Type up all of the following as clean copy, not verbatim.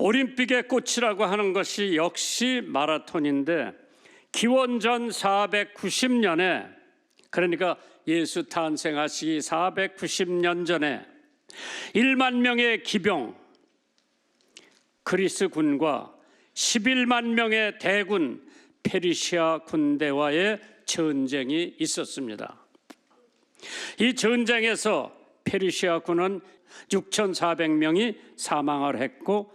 올림픽의 꽃이라고 하는 것이 역시 마라톤인데 기원전 490년에, 그러니까 예수 탄생하시기 490년 전에 1만 명의 기병 그리스 군과 11만 명의 대군 페르시아 군대와의 전쟁이 있었습니다. 이 전쟁에서 페르시아 군은 6,400명이 사망을 했고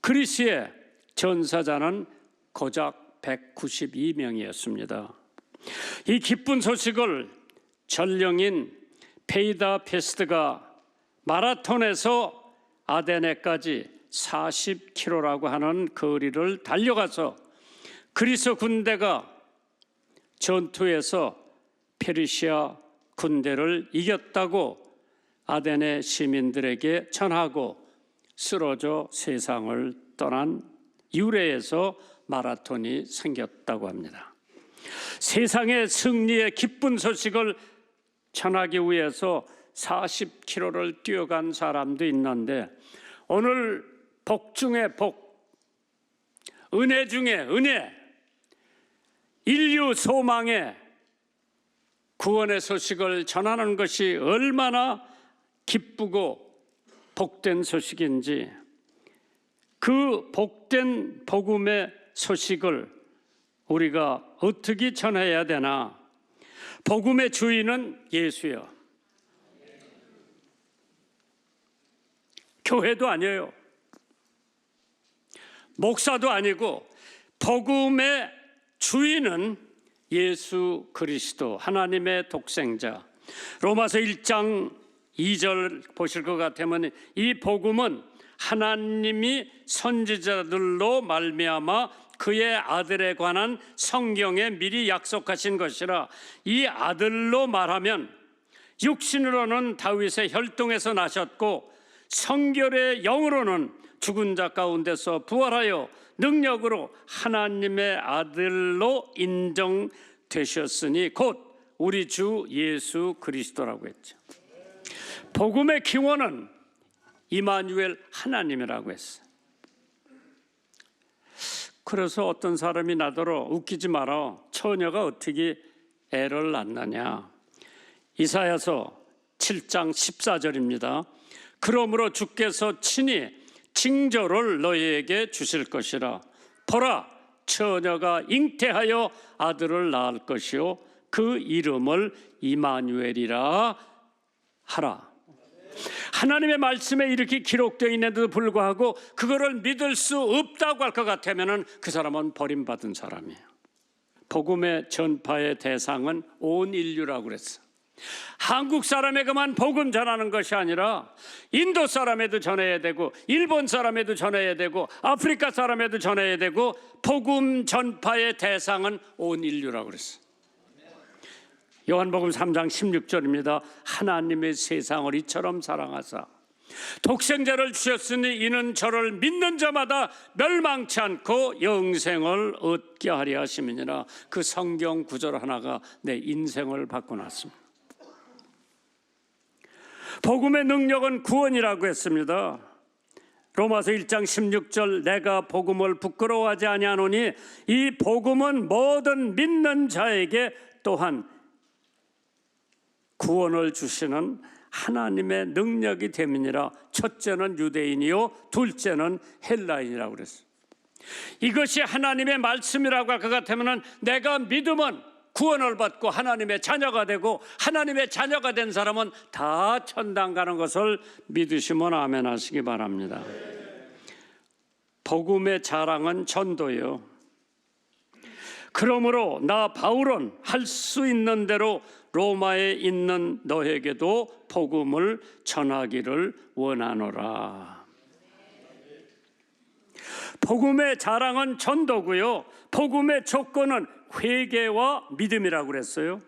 그리스의 전사자는 고작 192명이었습니다. 이 기쁜 소식을 전령인 페이다 페스트가 마라톤에서 아데네까지 40km라고 하는 거리를 달려가서 그리스 군대가 전투에서 페르시아 군대를 이겼다고 아데네 시민들에게 전하고 쓰러져 세상을 떠난 유래에서 마라톤이 생겼다고 합니다. 세상의 승리의 기쁜 소식을 전하기 위해서 40km를 뛰어간 사람도 있는데 오늘 복 중에 복, 은혜 중에 은혜, 인류 소망의 구원의 소식을 전하는 것이 얼마나 기쁘고 복된 소식인지, 그 복된 복음의 소식을 우리가 어떻게 전해야 되나? 복음의 주인은 예수요. 교회도 아니에요. 목사도 아니고 복음의 주인은 예수 그리스도, 하나님의 독생자. 로마서 1장 2절 보실 것 같으면 이 복음은 하나님이 선지자들로 말미암아 그의 아들에 관한 성경에 미리 약속하신 것이라. 이 아들로 말하면 육신으로는 다윗의 혈통에서 나셨고 성결의 영으로는 죽은 자 가운데서 부활하여 능력으로 하나님의 아들로 인정되셨으니 곧 우리 주 예수 그리스도라고 했죠. 복음의 기원은 이마누엘 하나님이라고 했어요. 그래서 어떤 사람이 나더러 웃기지 마라, 처녀가 어떻게 애를 낳느냐. 이사야서 7장 14절입니다. 그러므로 주께서 친히 징조를 너희에게 주실 것이라. 보라, 처녀가 잉태하여 아들을 낳을 것이요 그 이름을 이마누엘이라 하라. 하나님의 말씀에 이렇게 기록되어 있는데도 불구하고 그거를 믿을 수 없다고 할 것 같으면 그 사람은 버림받은 사람이에요. 복음의 전파의 대상은 온 인류라고 그랬어요. 한국 사람에게만 복음 전하는 것이 아니라 인도 사람에도 전해야 되고 일본 사람에도 전해야 되고 아프리카 사람에도 전해야 되고 복음 전파의 대상은 온 인류라고 그랬어요. 요한복음 3장 16절입니다. 하나님의 세상을 이처럼 사랑하사 독생자를 주셨으니 이는 저를 믿는 자마다 멸망치 않고 영생을 얻게 하려 하심이니라. 그 성경 구절 하나가 내 인생을 바꿔놨습니다. 복음의 능력은 구원이라고 했습니다. 로마서 1장 16절 내가 복음을 부끄러워하지 아니하노니 이 복음은 모든 믿는 자에게 또한 구원을 주시는 하나님의 능력이 됨이니라. 첫째는 유대인이요 둘째는 헬라인이라고 그랬어요. 이것이 하나님의 말씀이라고 할 것 같으면 내가 믿으면 구원을 받고 하나님의 자녀가 되고 하나님의 자녀가 된 사람은 다 천당 가는 것을 믿으시면 아멘 하시기 바랍니다. 복음의 자랑은 전도예요. 그러므로 나 바울은 할 수 있는 대로 로마에 있는 너에게도 복음을 전하기를 원하노라. 복음의 자랑은 전도고요. 복음의 조건은 회개와 믿음이라고 그랬어요.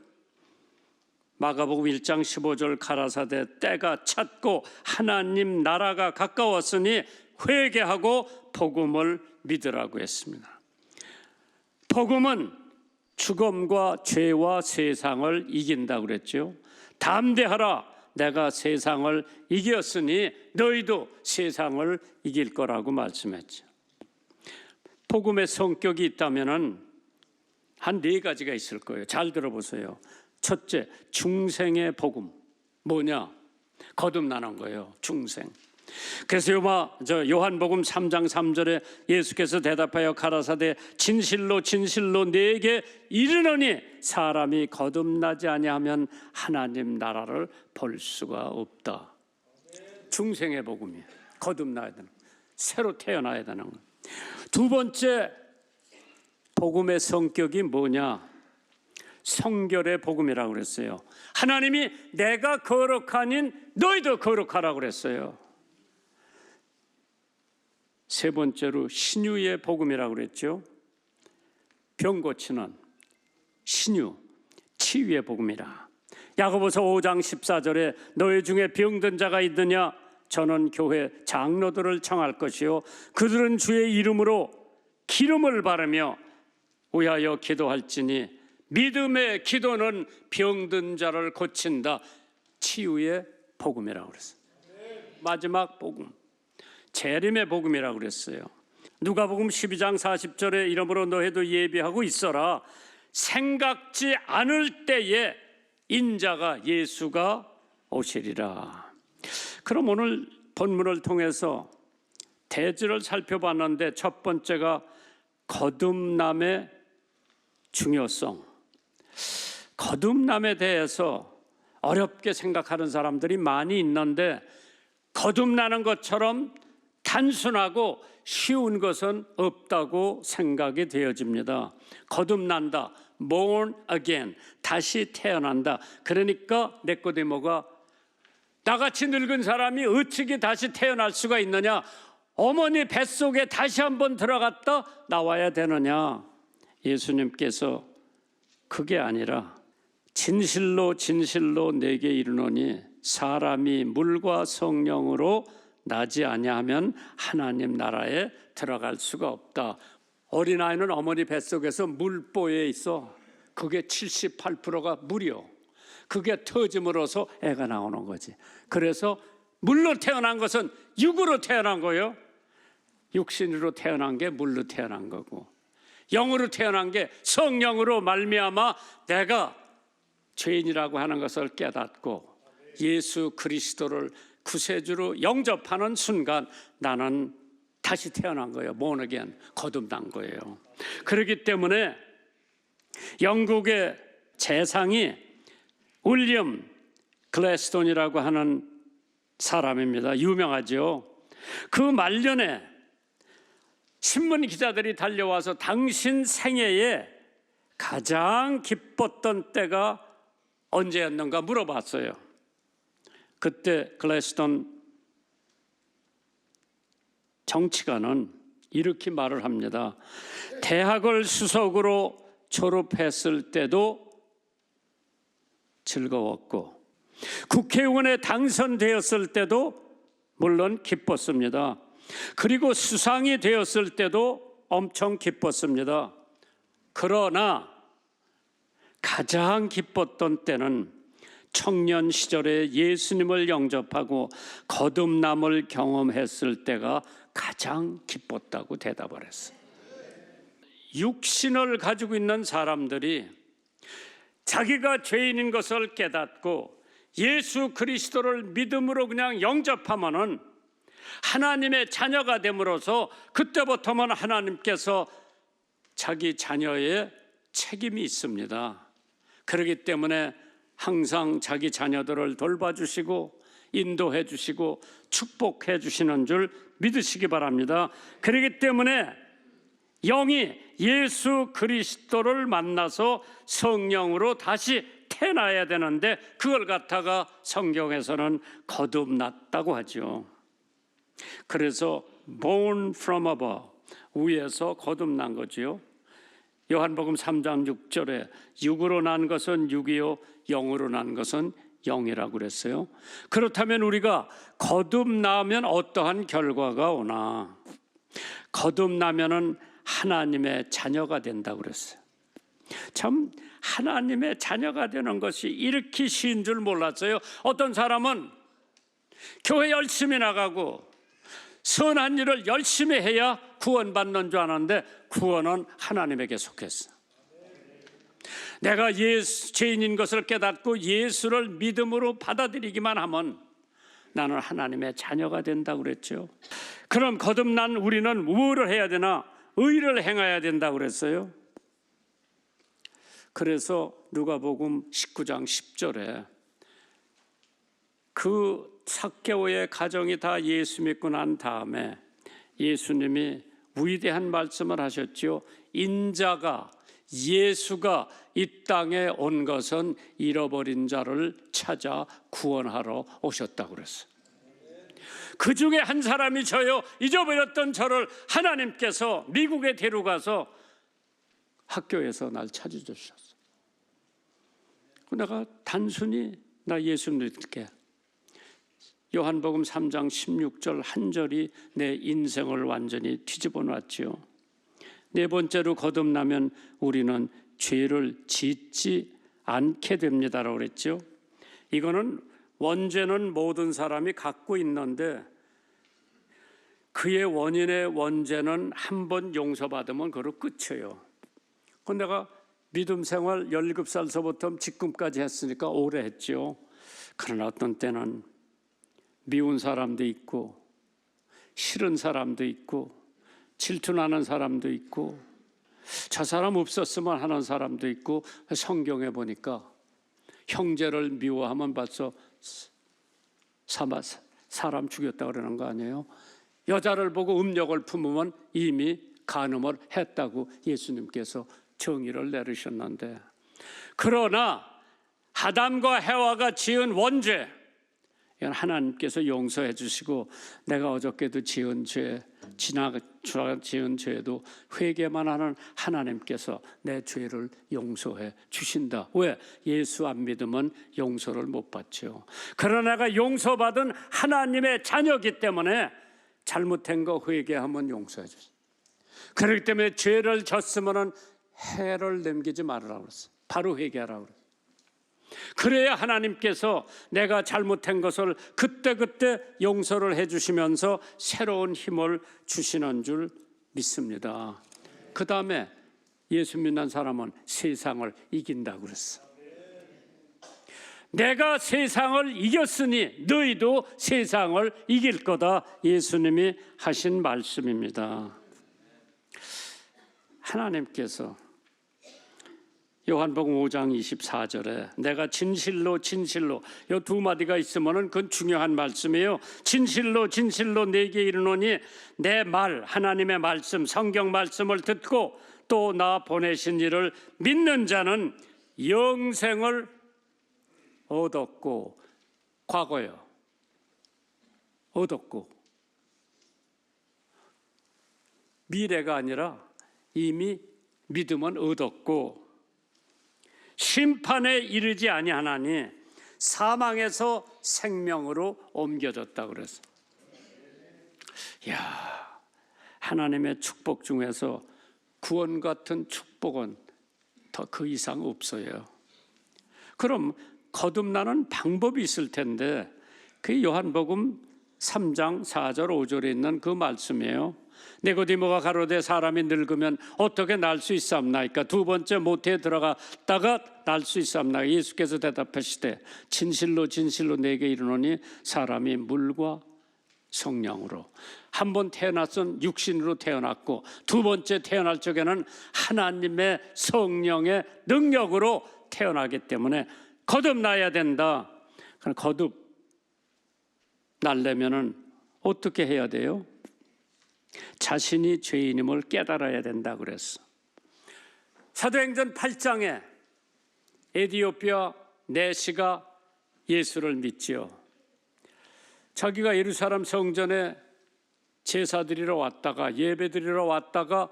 마가복음 1장 15절 가라사대 때가 찼고 하나님 나라가 가까웠으니 회개하고 복음을 믿으라고 했습니다. 복음은 죽음과 죄와 세상을 이긴다고 그랬죠. 담대하라 내가 세상을 이겼으니 너희도 세상을 이길 거라고 말씀했죠. 복음의 성격이 있다면은 한 4가지가 있을 거예요. 잘 들어보세요. 첫째, 중생의 복음. 뭐냐? 거듭나는 거예요. 중생. 그래서 요한복음 3장 3절에 예수께서 대답하여 가라사대 진실로 진실로 네게 이르노니 사람이 거듭나지 아니하면 하나님 나라를 볼 수가 없다. 중생의 복음이에요. 거듭나야 되는, 새로 태어나야 되는 거. 두 번째 복음의 성격이 뭐냐? 성결의 복음이라고 그랬어요. 하나님이 내가 거룩하니 너희도 거룩하라고 그랬어요. 세 번째로 신유의 복음이라고 그랬죠. 병 고치는 신유, 치유의 복음이라. 야고보서 5장 14절에 너희 중에 병든 자가 있느냐? 저는 교회 장로들을 청할 것이요 그들은 주의 이름으로 기름을 바르며 위하여 기도할지니 믿음의 기도는 병든 자를 고친다. 치유의 복음이라고 그랬어요. 마지막 복음, 재림의 복음이라고 그랬어요. 누가복음 12장 40절에 이러므로 너희도 예비하고 있어라. 생각지 않을 때에 인자가 예수가 오시리라. 그럼 오늘 본문을 통해서 대지를 살펴봤는데 첫 번째가 거듭남의 중요성. 거듭남에 대해서 어렵게 생각하는 사람들이 많이 있는데 거듭나는 것처럼 단순하고 쉬운 것은 없다고 생각이 되어집니다. 거듭난다, born again, 다시 태어난다. 그러니까 니고데모가 나같이 늙은 사람이 어떻게 다시 태어날 수가 있느냐? 어머니 뱃속에 다시 한번 들어갔다 나와야 되느냐? 예수님께서 그게 아니라 진실로 진실로 내게 이르노니 사람이 물과 성령으로 나지 아니하면 하나님 나라에 들어갈 수가 없다. 어린아이는 어머니 뱃속에서 물보에 있어. 그게 78%가 물이요. 그게 터짐으로써 애가 나오는 거지. 그래서 물로 태어난 것은 육으로 태어난 거예요. 육신으로 태어난 게 물로 태어난 거고, 영으로 태어난 게 성령으로 말미암아 내가 죄인이라고 하는 것을 깨닫고 예수 그리스도를 구세주로 영접하는 순간 나는 다시 태어난 거예요. born again, 거듭난 거예요. 그렇기 때문에 영국의 재상이 윌리엄 글래스톤이라고 하는 사람입니다. 유명하죠. 그 말년에 신문 기자들이 달려와서 당신 생애에 가장 기뻤던 때가 언제였는가 물어봤어요. 그때 글래스톤 정치가는 이렇게 말을 합니다. 대학을 수석으로 졸업했을 때도 즐거웠고 국회의원에 당선되었을 때도 물론 기뻤습니다. 그리고 수상이 되었을 때도 엄청 기뻤습니다. 그러나 가장 기뻤던 때는 청년 시절에 예수님을 영접하고 거듭남을 경험했을 때가 가장 기뻤다고 대답을 했어요. 육신을 가지고 있는 사람들이 자기가 죄인인 것을 깨닫고 예수 그리스도를 믿음으로 그냥 영접하면은 하나님의 자녀가 됨으로써 그때부터는 하나님께서 자기 자녀의 책임이 있습니다. 그렇기 때문에 항상 자기 자녀들을 돌봐주시고 인도해 주시고 축복해 주시는 줄 믿으시기 바랍니다. 그렇기 때문에 영이 예수 그리스도를 만나서 성령으로 다시 태어나야 되는데 그걸 갖다가 성경에서는 거듭났다고 하죠. 그래서 born from above, 위에서 거듭난 거지요. 요한복음 3장 6절에 육으로 난 것은 육이요 영으로 난 것은 영이라고 그랬어요. 그렇다면 우리가 거듭나면 어떠한 결과가 오나? 거듭나면은 하나님의 자녀가 된다고 그랬어요. 참 하나님의 자녀가 되는 것이 이렇게 쉬운 줄 몰랐어요. 어떤 사람은 교회 열심히 나가고 선한 일을 열심히 해야 구원받는 줄 아는데 구원은 하나님에게 속했어. 내가 죄인인 것을 깨닫고 예수를 믿음으로 받아들이기만 하면 나는 하나님의 자녀가 된다고 그랬죠. 그럼 거듭난 우리는 무엇을 해야 되나? 의를 행해야 된다고 그랬어요. 그래서 누가복음 19장 10절에 그 삭개오의 가정이 다 예수 믿고 난 다음에 예수님이 위대한 말씀을 하셨죠. 인자가 예수가 이 땅에 온 것은 잃어버린 자를 찾아 구원하러 오셨다고 그랬어요. 그 중에 한 사람이 저요. 잊어버렸던 저를 하나님께서 미국에 데려가서 학교에서 날 찾아주셨어요. 내가 단순히 나 예수 믿을게. 요한복음 3장 16절 한 절이 내 인생을 완전히 뒤집어 놨지요. 네 번째로 거듭나면 우리는 죄를 짓지 않게 됩니다라고 그랬죠. 이거는 원죄는 모든 사람이 갖고 있는데 그의 원인의 원죄는 한 번 용서받으면 그로 끝이에요. 그런데 내가 믿음 생활 17살서부터 지금까지 했으니까 오래 했죠. 그러나 어떤 때는 미운 사람도 있고 싫은 사람도 있고 질투나는 사람도 있고 저 사람 없었으면 하는 사람도 있고 성경에 보니까 형제를 미워하면 벌써 사람 죽였다고 그러는 거 아니에요? 여자를 보고 음욕을 품으면 이미 간음을 했다고 예수님께서 정의를 내리셨는데 그러나 아담과 해와가 지은 원죄 이건 하나님께서 용서해 주시고 내가 어저께도 지은 죄 지은 죄도 회개만 하는 하나님께서 내 죄를 용서해 주신다. 왜? 예수 안 믿으면 용서를 못 받죠. 그러나 내가 용서받은 하나님의 자녀이기 때문에 잘못한 거 회개하면 용서해 주세요. 그렇기 때문에 죄를 졌으면 해를 남기지 말으라고 그랬어요. 바로 회개하라고 그랬어요. 그래야 하나님께서 내가 잘못한 것을 그때그때 용서를 해주시면서 새로운 힘을 주시는 줄 믿습니다. 그 다음에 예수 믿는 사람은 세상을 이긴다고 그랬어. 내가 세상을 이겼으니 너희도 세상을 이길 거다. 예수님이 하신 말씀입니다. 하나님께서 요한복음 5장 24절에 내가 진실로 이 두 마디가 있으면 그건 중요한 말씀이에요. 진실로 내게 이르노니 내 말 하나님의 말씀 성경 말씀을 듣고 또 나 보내신 이를 믿는 자는 영생을 얻었고 과거요. 얻었고 미래가 아니라 이미 믿음은 얻었고 심판에 이르지 아니하나니 사망에서 생명으로 옮겨졌다고 그랬어. 이야, 하나님의 축복 중에서 구원 같은 축복은 더 그 이상 없어요. 그럼 거듭나는 방법이 있을 텐데 그 요한복음 3장 4절 5절에 있는 그 말씀이에요. 니고디모가 가로되 사람이 늙으면 어떻게 날 수 있사옵나이까? 두 번째 모태에 들어갔다가 날 수 있사옵나이까? 예수께서 대답하시되 진실로 내게 이르노니 사람이 물과 성령으로 한 번 태어났은 육신으로 태어났고 두 번째 태어날 적에는 하나님의 성령의 능력으로 태어나기 때문에 거듭나야 된다. 거듭나려면은 어떻게 해야 돼요? 자신이 죄인임을 깨달아야 된다고 그랬어. 사도행전 8장에 에디오피아 내시가 예수를 믿지요. 자기가 예루살렘 성전에 제사드리러 왔다가 예배드리러 왔다가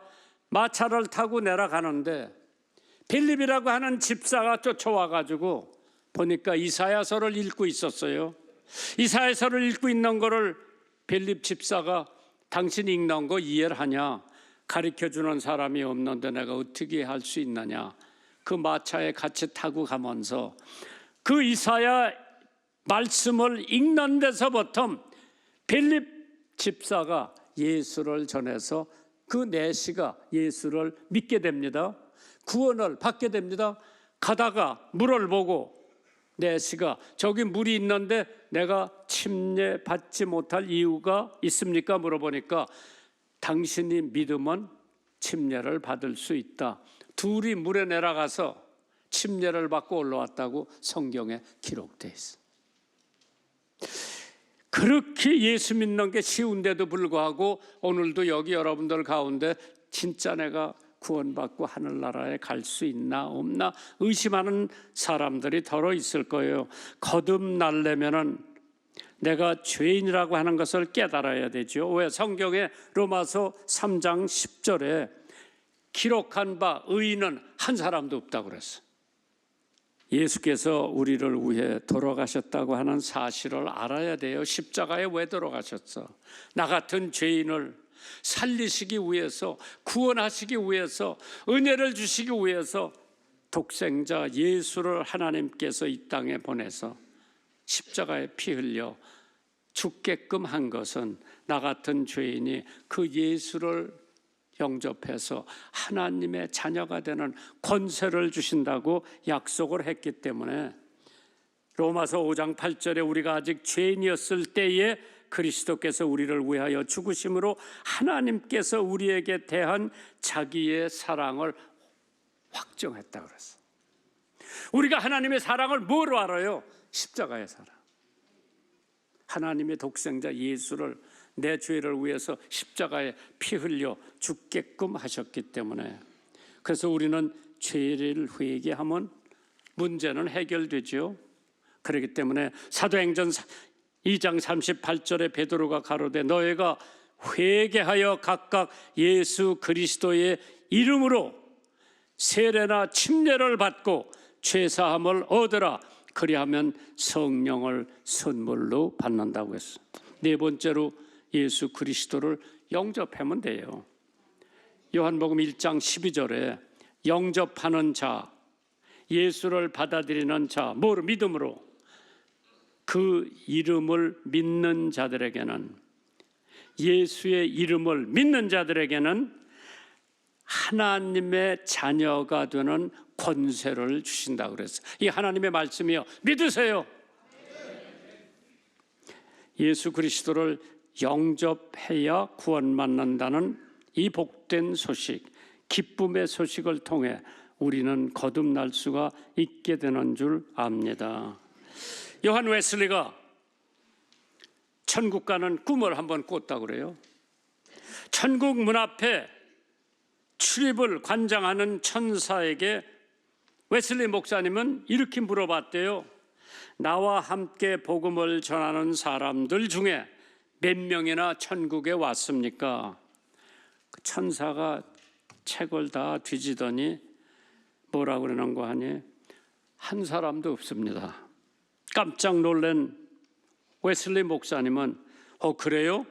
마차를 타고 내려가는데 빌립이라고 하는 집사가 쫓아와가지고 보니까 이사야서를 읽고 있었어요. 이사야서를 읽고 있는 거를 빌립 집사가 당신 읽는 거 이해를 하냐? 가르쳐주는 사람이 없는데 내가 어떻게 할 수 있느냐? 그 마차에 같이 타고 가면서 그 이사야 말씀을 읽는 데서부터 빌립 집사가 예수를 전해서 그 내시가 예수를 믿게 됩니다. 구원을 받게 됩니다. 가다가 물을 보고 내시가 저기 물이 있는데 내가 침례받지 못할 이유가 있습니까? 물어보니까 당신이 믿으면 침례를 받을 수 있다. 둘이 물에 내려가서 침례를 받고 올라왔다고 성경에 기록되어 있어. 그렇게 예수 믿는 게 쉬운데도 불구하고 오늘도 여기 여러분들 가운데 진짜 내가 구원받고 하늘나라에 갈 수 있나 없나 의심하는 사람들이 더러 있을 거예요. 거듭나려면은 내가 죄인이라고 하는 것을 깨달아야 되죠. 왜? 성경에 로마서 3장 10절에 기록한 바 의인은 한 사람도 없다고 그랬어요. 예수께서 우리를 위해 돌아가셨다고 하는 사실을 알아야 돼요. 십자가에 왜 돌아가셨어? 나 같은 죄인을 살리시기 위해서, 구원하시기 위해서, 은혜를 주시기 위해서 독생자 예수를 하나님께서 이 땅에 보내서 십자가에 피 흘려 죽게끔 한 것은 나 같은 죄인이 그 예수를 영접해서 하나님의 자녀가 되는 권세를 주신다고 약속을 했기 때문에 로마서 5장 8절에 우리가 아직 죄인이었을 때에 그리스도께서 우리를 위하여 죽으심으로 하나님께서 우리에게 대한 자기의 사랑을 확정했다고 그랬어요. 우리가 하나님의 사랑을 뭐로 알아요? 십자가의 사랑. 하나님의 독생자 예수를 내 죄를 위해서 십자가에 피 흘려 죽게끔 하셨기 때문에, 그래서 우리는 죄를 회개하면 문제는 해결되죠. 그렇기 때문에 사도행전 2장 38절에 베드로가 가로되 너희가 회개하여 각각 예수 그리스도의 이름으로 세례나 침례를 받고 죄사함을 얻으라. 그리하면 성령을 선물로 받는다고 했어요. 네 번째로 예수 그리스도를 영접하면 돼요. 요한복음 1장 12절에 영접하는 자, 예수를 받아들이는 자, 뭐로? 믿음으로. 그 이름을 믿는 자들에게는, 예수의 이름을 믿는 자들에게는 하나님의 자녀가 되는 권세를 주신다고 그랬어요. 이 하나님의 말씀이요. 믿으세요. 예수 그리스도를 영접해야 구원받는다는 이 복된 소식, 기쁨의 소식을 통해 우리는 거듭날 수가 있게 되는 줄 압니다. 요한 웨슬리가 천국 가는 꿈을 한번 꿨다고 그래요. 천국 문 앞에 출입을 관장하는 천사에게 웨슬리 목사님은 이렇게 물어봤대요. 나와 함께 복음을 전하는 사람들 중에 몇 명이나 천국에 왔습니까? 그 천사가 책을 다 뒤지더니 뭐라고 그러는 거 아니? 한 사람도 없습니다. 깜짝 놀란 웨슬리 목사님은 그래요?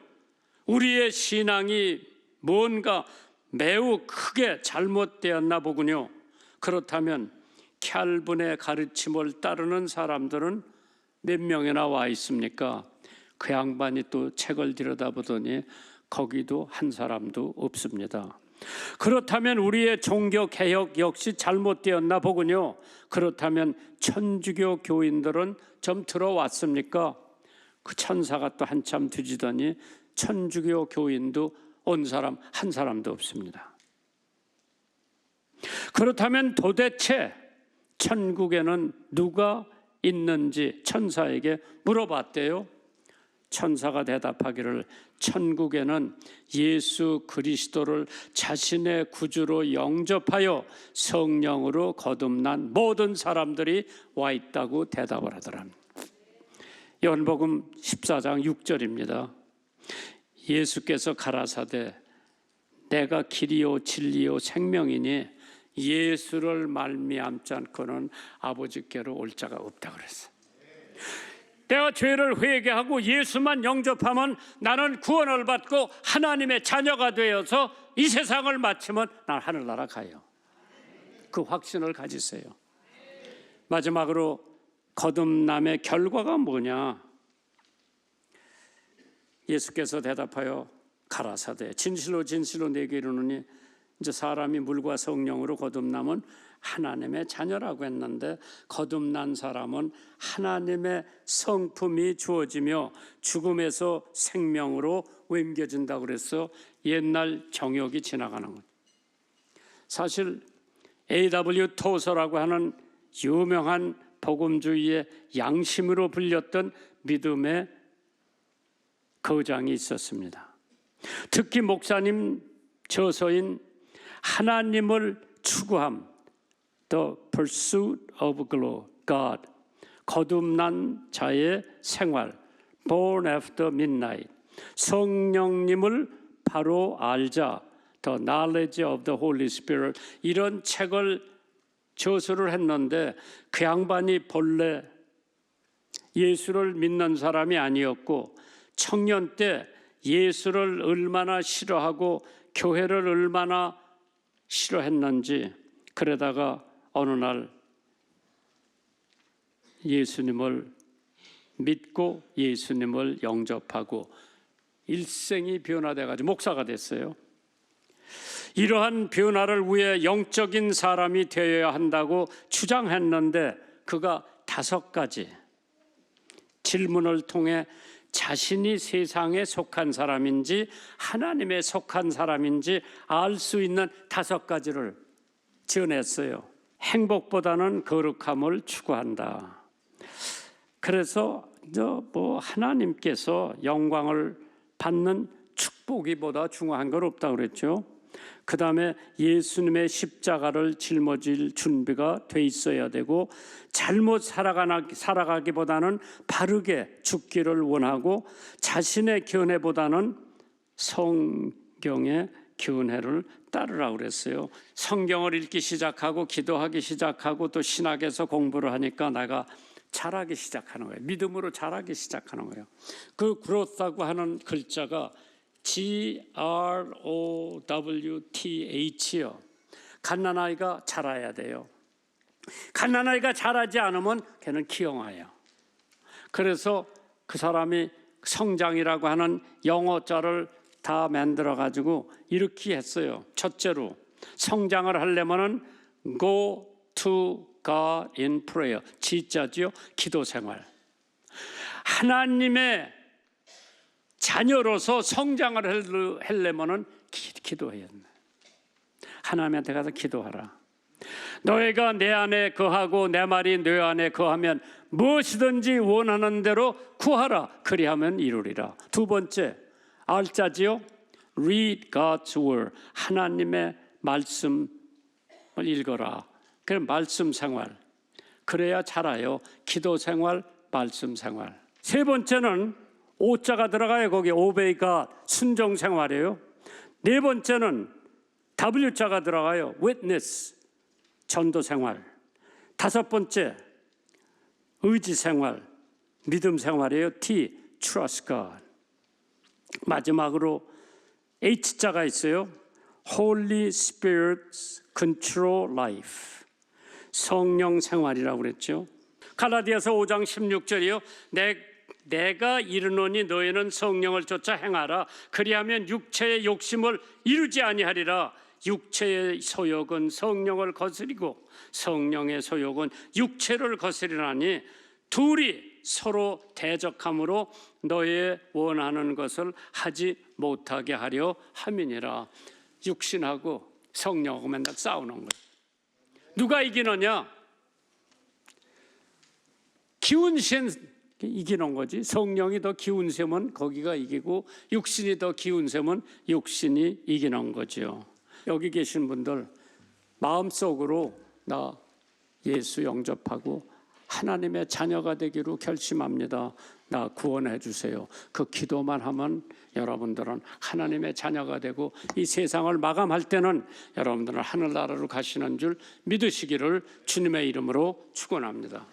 우리의 신앙이 뭔가 매우 크게 잘못되었나 보군요. 그렇다면 캘빈의 가르침을 따르는 사람들은 몇 명이나 와 있습니까? 그 양반이 또 책을 들여다보더니 거기도 한 사람도 없습니다. 그렇다면 우리의 종교 개혁 역시 잘못되었나 보군요. 그렇다면 천주교 교인들은 좀 들어왔습니까? 그 천사가 또 한참 뒤지더니 천주교 교인도 온 사람 한 사람도 없습니다. 그렇다면 도대체 천국에는 누가 있는지 천사에게 물어봤대요. 천사가 대답하기를 천국에는 예수 그리스도를 자신의 구주로 영접하여 성령으로 거듭난 모든 사람들이 와 있다고 대답을 하더랍니다. 요한복음 14장 6절입니다. 예수께서 가라사대 내가 길이요 진리요 생명이니 예수를 말미암지 않고는 아버지께로 올 자가 없다 그랬어요. 내가 죄를 회개하고 예수만 영접하면 나는 구원을 받고 하나님의 자녀가 되어서 이 세상을 마치면 난 하늘나라 가요. 그 확신을 가지세요. 마지막으로 거듭남의 결과가 뭐냐? 예수께서 대답하여 가라사대 진실로 진실로 내게 이르노니 이제 사람이 물과 성령으로 거듭남은 하나님의 자녀라고 했는데, 거듭난 사람은 하나님의 성품이 주어지며 죽음에서 생명으로 옮겨진다고 그래서 옛날 정욕이 지나가는 거예요. 사실 A.W. 토서라고 하는 유명한 복음주의의 양심으로 불렸던 믿음의 거장이 있었습니다. 특히 목사님 저서인 하나님을 추구함, The Pursuit of God, 거듭난 자의 생활, Born After Midnight, 성령님을 바로 알자, The Knowledge of the Holy Spirit, 이런 책을 저서를 했는데 그 양반이 본래 예수를 믿는 사람이 아니었고 청년 때 예수를 얼마나 싫어하고 교회를 얼마나 싫어했는지, 그러다가 어느 날 예수님을 믿고 예수님을 영접하고 일생이 변화돼가지고 목사가 됐어요. 이러한 변화를 위해 영적인 사람이 되어야 한다고 주장했는데 그가 5가지 질문을 통해 자신이 세상에 속한 사람인지 하나님에 속한 사람인지 알 수 있는 5가지를 전했어요. 행복보다는 거룩함을 추구한다. 그래서 하나님께서 영광을 받는 축복이보다 중요한 건 없다고 그랬죠. 그 다음에 예수님의 십자가를 짊어질 준비가 돼 있어야 되고, 잘못 살아가기보다는 바르게 죽기를 원하고, 자신의 견해보다는 성경의 견해를 따르라고 그랬어요. 성경을 읽기 시작하고 기도하기 시작하고 또 신학에서 공부를 하니까 내가 자라기 시작하는 거예요. 믿음으로 자라기 시작하는 거예요. 그 growth라고 하는 글자가 growth요. 갓난아이가 자라야 돼요. 갓난아이가 자라지 않으면 걔는 기형아예요. 그래서 그 사람이 성장이라고 하는 영어자를 다 만들어가지고 이렇게 했어요. 첫째로 성장을 하려면은 go to God in prayer. 지자지요. 기도 생활. 하나님의 자녀로서 성장을 하려면은 기도해야 돼. 하나님한테 가서 기도하라. 너희가 내 안에 거하고 내 말이 너 안에 거하면 무엇이든지 원하는 대로 구하라. 그리하면 이루리라. 2번째, 알자지요. Read God's word. 하나님의 말씀을 읽어라. 그럼 말씀 생활. 그래야 자라요. 기도 생활, 말씀 생활. 3번째는 오자가 들어가요. 거기 obey God, 순종 생활이에요. 4번째는 W자가 들어가요. witness, 전도 생활. 5번째 의지 생활, 믿음 생활이에요. T, trust God. 마지막으로 H자가 있어요. Holy Spirit's control life. 성령 생활이라고 그랬죠. 갈라디아서 5장 16절이요. 내가 이르노니 너희는 성령을 쫓아 행하라. 그리하면 육체의 욕심을 이루지 아니하리라. 육체의 소욕은 성령을 거스리고 성령의 소욕은 육체를 거스리나니 둘이 서로 대적함으로 너의 원하는 것을 하지 못하게 하려 함이니라. 육신하고 성령하고 맨날 싸우는 거예요. 누가 이기느냐? 기운신 이기는 거지. 성령이 더 기운세면 거기가 이기고 육신이 더 기운세면 육신이 이기는 거죠. 여기 계신 분들 마음속으로 나 예수 영접하고 하나님의 자녀가 되기로 결심합니다. 나 구원해 주세요. 그 기도만 하면 여러분들은 하나님의 자녀가 되고 이 세상을 마감할 때는 여러분들은 하늘나라로 가시는 줄 믿으시기를 주님의 이름으로 축원합니다.